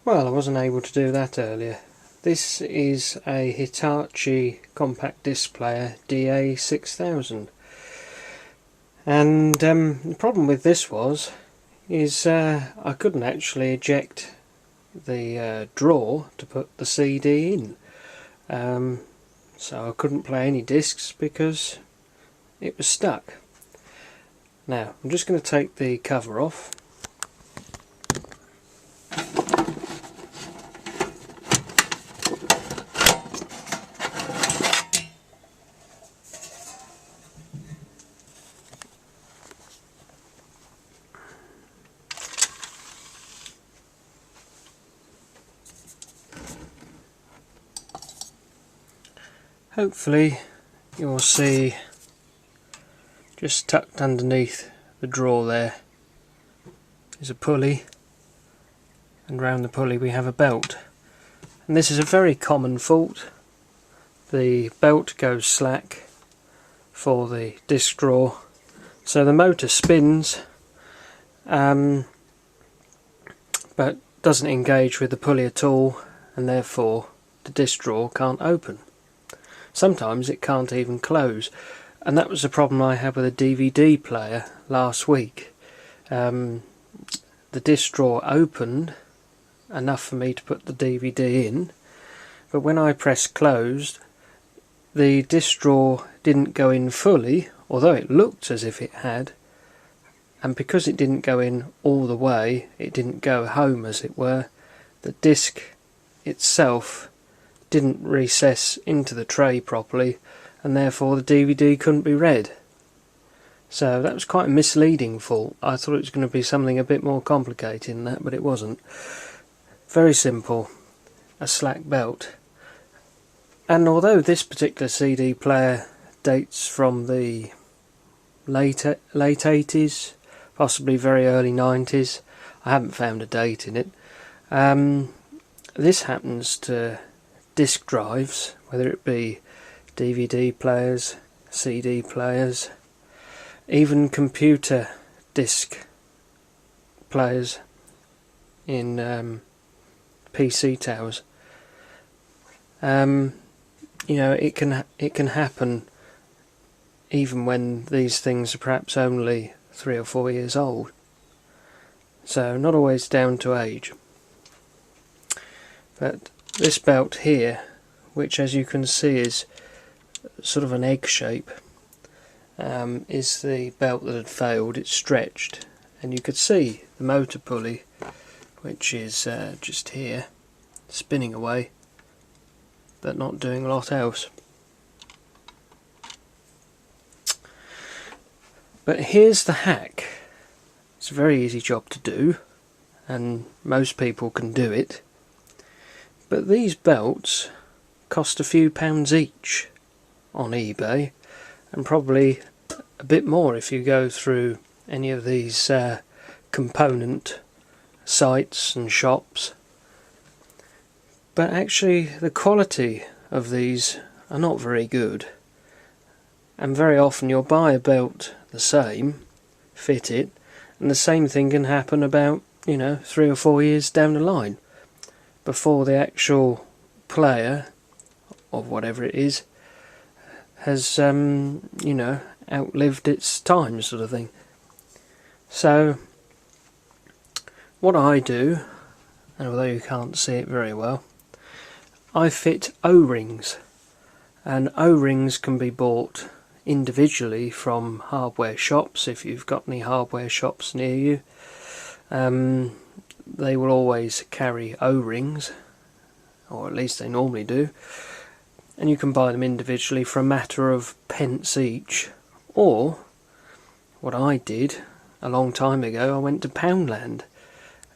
Well, I wasn't able to do that earlier. This is a Hitachi compact disc player DA6000, and the problem with this is I couldn't actually eject the drawer to put the CD in, so I couldn't play any discs because it was stuck. Now I'm just going to take the cover off. Hopefully you'll see just tucked underneath the drawer there is a pulley, and round the pulley we have a belt. And this is a very common fault. The belt goes slack for the disc drawer, so the motor spins but doesn't engage with the pulley at all, and therefore the disc drawer can't open. Sometimes it can't even close, and that was the problem I had with a DVD player last week. The disc drawer opened enough for me to put the DVD in, but when I pressed closed, the disc drawer didn't go in fully, although it looked as if it had, and because it didn't go in all the way, it didn't go home as it were, the disc itself didn't recess into the tray properly, and therefore the DVD couldn't be read. So that was quite a misleading fault. I thought it was going to be something a bit more complicated than that, but it wasn't. Very simple, a slack belt. And although this particular CD player dates from the late 80s, possibly very early 90s, I haven't found a date in it, this happens to disc drives, whether it be DVD players, CD players, even computer disc players in PC towers. You know, it can happen even when these things are perhaps only 3 or 4 years old. So not always down to age. But this belt here, which as you can see is sort of an egg shape, is the belt that had failed. It's stretched, and you could see the motor pulley, which is just here, spinning away, but not doing a lot else. But here's the hack. It's a very easy job to do, and most people can do it. But these belts cost a few pounds each on eBay, and probably a bit more if you go through any of these component sites and shops. But actually the quality of these are not very good, and very often you'll buy a belt the same, fit it, and the same thing can happen about, you know, 3 or 4 years down the line, before the actual player, or whatever it is, has, you know, outlived its time, sort of thing. So, what I do, and although you can't see it very well, I fit O-rings, and O-rings can be bought individually from hardware shops, if you've got any hardware shops near you. They will always carry O-rings, or at least they normally do, and you can buy them individually for a matter of pence each. Or, what I did a long time ago, I went to Poundland.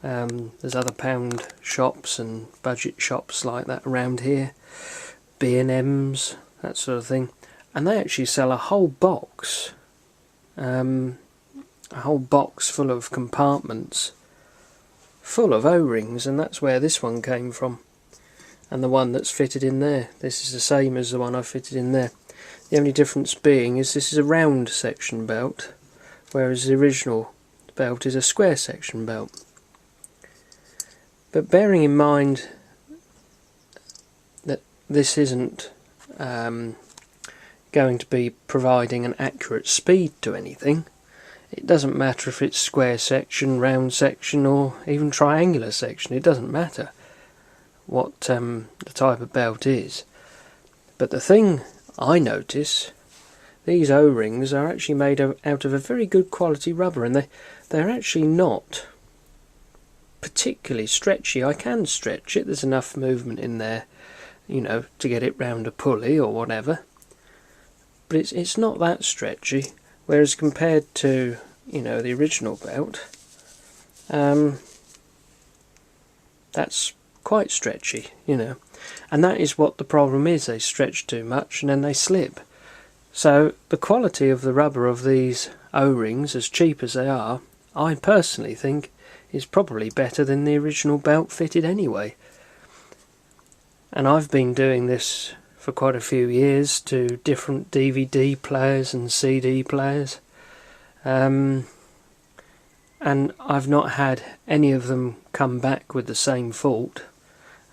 There's other pound shops and budget shops like that around here, B&M's, that sort of thing, and they actually sell a whole box full of compartments full of O-rings, and that's where this one came from, and the one that's fitted in there. This is the same as the one I fitted in there. The only difference being is this is a round section belt, whereas the original belt is a square section belt. But bearing in mind that this isn't going to be providing an accurate speed to anything, it doesn't matter if it's square section, round section, or even triangular section. It doesn't matter what the type of belt is. But the thing I notice, these O-rings are actually made out of a very good quality rubber, and they're actually not particularly stretchy. I can stretch it, there's enough movement in there, you know, to get it round a pulley or whatever, but it's not that stretchy, whereas compared to, you know, the original belt, that's quite stretchy, you know, and that is what the problem is. They stretch too much and then they slip. So the quality of the rubber of these O-rings, as cheap as they are, I personally think is probably better than the original belt fitted anyway. And I've been doing this for quite a few years to different DVD players and CD players, and I've not had any of them come back with the same fault.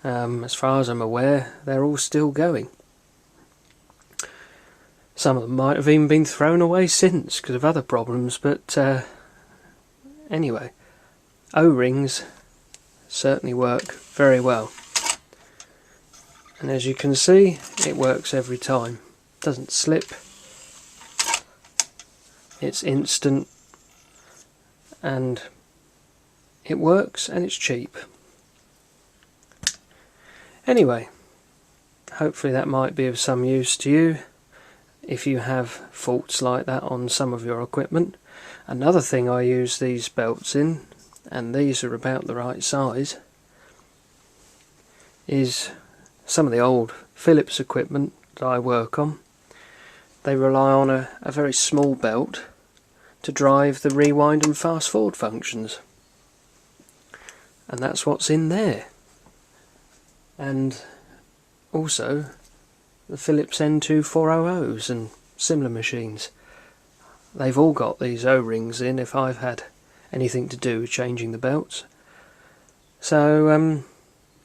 As far as I'm aware, they're all still going. Some of them might have even been thrown away since because of other problems, but anyway, O-rings certainly work very well. And as you can see, it works every time. Doesn't slip. It's instant, and it works, and it's cheap. Anyway, hopefully that might be of some use to you if you have faults like that on some of your equipment. Another thing I use these belts in, and these are about the right size, is some of the old Philips equipment that I work on. They rely on a very small belt to drive the rewind and fast forward functions, and that's what's in there. And also the Philips N2400s and similar machines, they've all got these O-rings in if I've had anything to do with changing the belts. So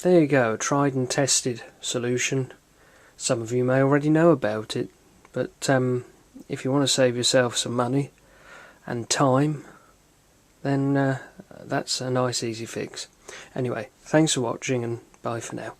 there you go, a tried and tested solution. Some of you may already know about it, but if you want to save yourself some money and time, then that's a nice easy fix. Anyway, thanks for watching, and bye for now.